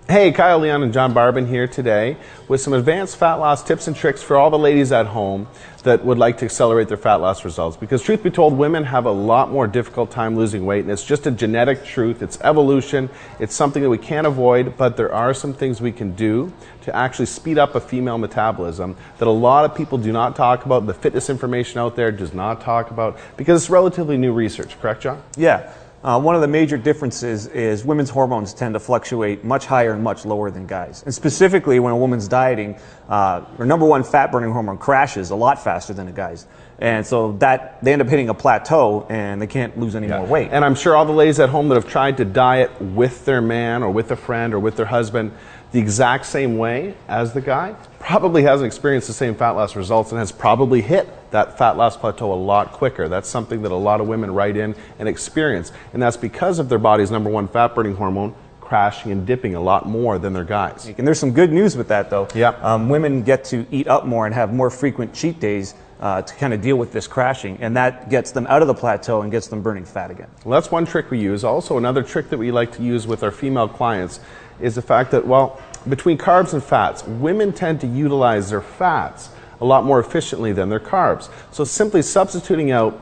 Hey, Kyle Leon and John Barbin here today with some advanced fat loss tips and tricks for all the ladies at home that would like to accelerate their fat loss results. Because truth be told, women have a lot more difficult time losing weight, and it's just a genetic truth. It's evolution. It's something that we can't avoid, but there are some things we can do to actually speed up a female metabolism that a lot of people do not talk about. The fitness information out there does not talk about because it's relatively new research. Correct, John? Yeah. One of the major differences is women's hormones tend to fluctuate much higher and much lower than guys. And specifically when a woman's dieting, her number one fat burning hormone crashes a lot faster than a guy's. And so that they end up hitting a plateau and they can't lose any more weight. And I'm sure all the ladies at home that have tried to diet with their man or with a friend or with their husband the exact same way as the guy probably hasn't experienced the same fat loss results and has probably hit that fat loss plateau a lot quicker. That's something that a lot of women write in and experience. And that's because of their body's number one fat burning hormone crashing and dipping a lot more than their guys. And there's some good news with that though. Yeah. Women get to eat up more and have more frequent cheat days to kind of deal with this crashing, and that gets them out of the plateau and gets them burning fat again. Well, that's one trick we use. Also, another trick that we like to use with our female clients is the fact that, well, between carbs and fats, women tend to utilize their fats a lot more efficiently than their carbs. So simply substituting out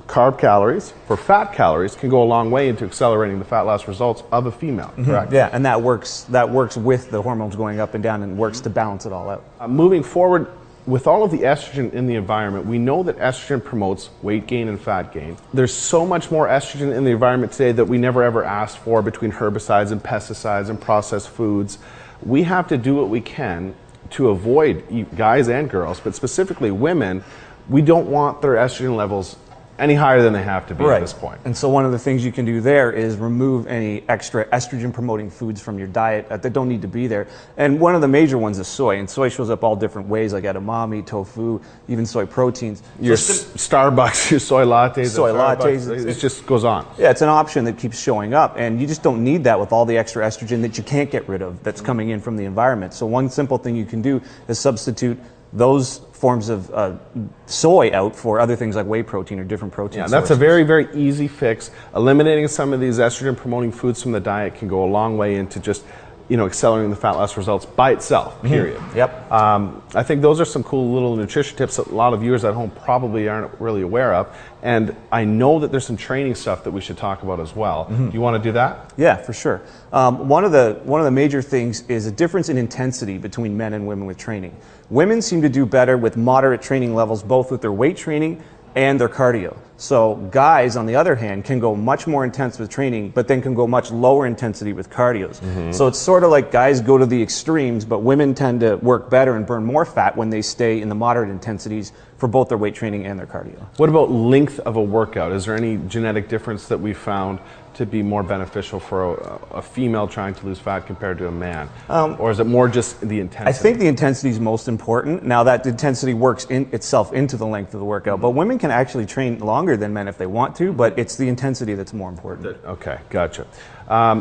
carb calories for fat calories can go a long way into accelerating the fat loss results of a female, correct? Yeah, and that works with the hormones going up and down and works to balance it all out. Moving forward, with all of the estrogen in the environment, we know that estrogen promotes weight gain and fat gain. There's so much more estrogen in the environment today that we never ever asked for between herbicides and pesticides and processed foods. We have to do what we can to avoid, guys and girls, but specifically women, we don't want their estrogen levels any higher than they have to be at this point. And so one of the things you can do there is remove any extra estrogen promoting foods from your diet that don't need to be there. And one of the major ones is soy, and soy shows up all different ways, like edamame, tofu, even soy proteins. Your Starbucks, your soy lattes. Soy lattes. It just goes on. Yeah, it's an option that keeps showing up, and you just don't need that with all the extra estrogen that you can't get rid of that's coming in from the environment. So one simple thing you can do is substitute those forms of soy out for other things like whey protein or different protein sources. That's a very, very easy fix. Eliminating some of these estrogen promoting foods from the diet can go a long way into just accelerating the fat loss results by itself, period. Yep. I think those are some cool little nutrition tips that a lot of viewers at home probably aren't really aware of. And I know that there's some training stuff that we should talk about as well. Do you want to do that? Yeah, for sure. One of the major things is a difference in intensity between men and women with training. Women seem to do better with moderate training levels, both with their weight training and their cardio. So guys, on the other hand, can go much more intense with training, but then can go much lower intensity with cardios. So it's sort of like guys go to the extremes, but women tend to work better and burn more fat when they stay in the moderate intensities for both their weight training and their cardio. What about length of a workout? Is there any genetic difference that we found to be more beneficial for a female trying to lose fat compared to a man? Or is it more just the intensity? I think the intensity is most important. Now that intensity works itself into the length of the workout, but women can actually train longer than men if they want to, but it's the intensity that's more important. Okay, gotcha.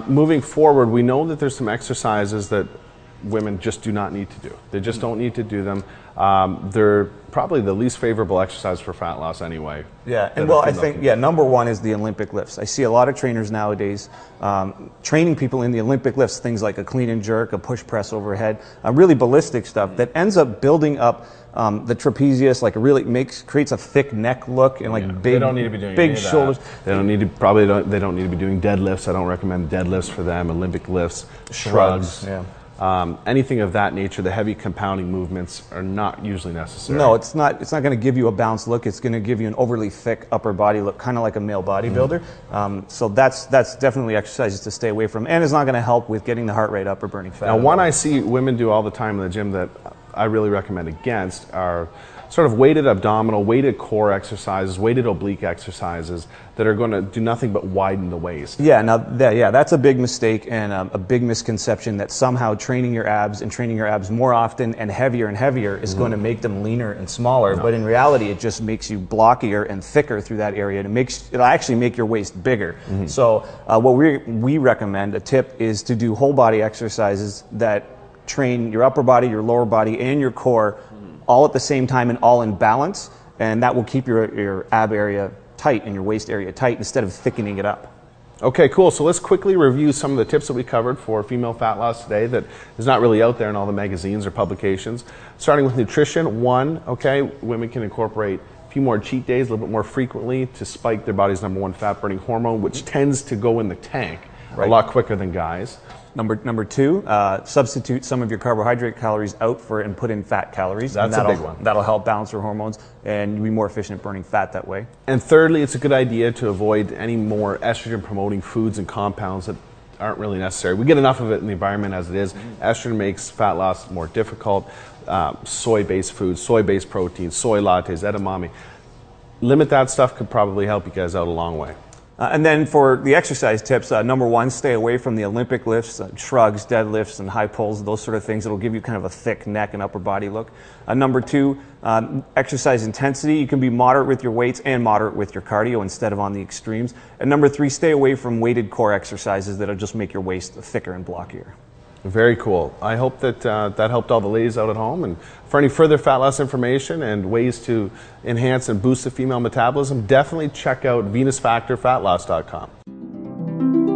Moving forward, we know that there's some exercises that women just do not need to do. They just don't need to do them. They're probably the least favorable exercise for fat loss anyway. Yeah, and well, I think, number one is the Olympic lifts. I see a lot of trainers nowadays training people in the Olympic lifts, things like a clean and jerk, a push press overhead, really ballistic stuff that ends up building up the trapezius, like creates a thick neck look and like big, they don't need to be doing big shoulders. They don't need to they don't need to be doing deadlifts. I don't recommend deadlifts for them. Olympic lifts, shrugs. Yeah. Anything of that nature, the heavy compounding movements are not usually necessary. No, it's not going to give you a balanced look. It's going to give you an overly thick upper body look, kind of like a male bodybuilder. So that's definitely exercises to stay away from, and it's not going to help with getting the heart rate up or burning fat. Now, one I see women do all the time in the gym that I really recommend against are sort of weighted abdominal, weighted core exercises, weighted oblique exercises that are going to do nothing but widen the waist. Yeah, now that's a big mistake and a big misconception that somehow training your abs and training your abs more often and heavier is going to make them leaner and smaller. No. But in reality, it just makes you blockier and thicker through that area. It'll actually make your waist bigger. So what we recommend, a tip, is to do whole body exercises that train your upper body, your lower body, and your core all at the same time and all in balance, and that will keep your ab area tight and your waist area tight instead of thickening it up. Okay, cool. So let's quickly review some of the tips that we covered for female fat loss today that is not really out there in all the magazines or publications. Starting with nutrition, one, okay, women can incorporate a few more cheat days, a little bit more frequently to spike their body's #1 fat burning hormone, which tends to go in the tank a lot quicker than guys. Number two, substitute some of your carbohydrate calories out for and put in fat calories. That's a big one. That'll help balance your hormones and you'll be more efficient at burning fat that way. And thirdly, it's a good idea to avoid any more estrogen promoting foods and compounds that aren't really necessary. We get enough of it in the environment as it is. Estrogen makes fat loss more difficult. Soy-based foods, soy-based proteins, soy lattes, edamame. Limit that stuff could probably help you guys out a long way. And then for the exercise tips, number one, stay away from the Olympic lifts, shrugs, deadlifts, and high pulls, those sort of things that'll give you kind of a thick neck and upper body look. Number two, exercise intensity. You can be moderate with your weights and moderate with your cardio instead of on the extremes. And number three, stay away from weighted core exercises that'll just make your waist thicker and blockier. Very cool. I hope that that helped all the ladies out at home. And for any further fat loss information and ways to enhance and boost the female metabolism, definitely check out VenusFactorFatLoss.com.